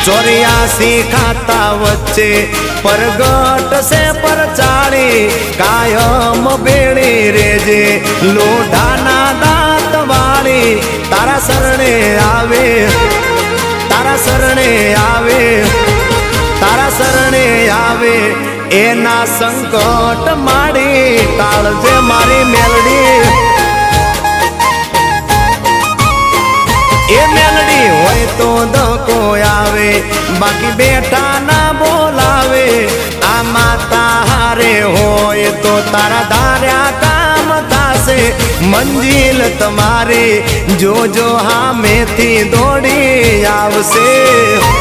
84 खाता वच्चे परगट से परचाड़ी कायम बेड़ी रेजे लोढ़ाना दांत वाली तारा शरणे आवे तारा शरणे आवे तारा शरणे आवे एना संकट माड़ी टाळजे मारी मेलडी ए मेलडी होय तो धक्को आवे बाकी बेटा ना बोलावे आ माता हारे होय तो तारा धार्या काम थासे मंजिल तमारी जो जो हामेथी दौड़ी आवसे।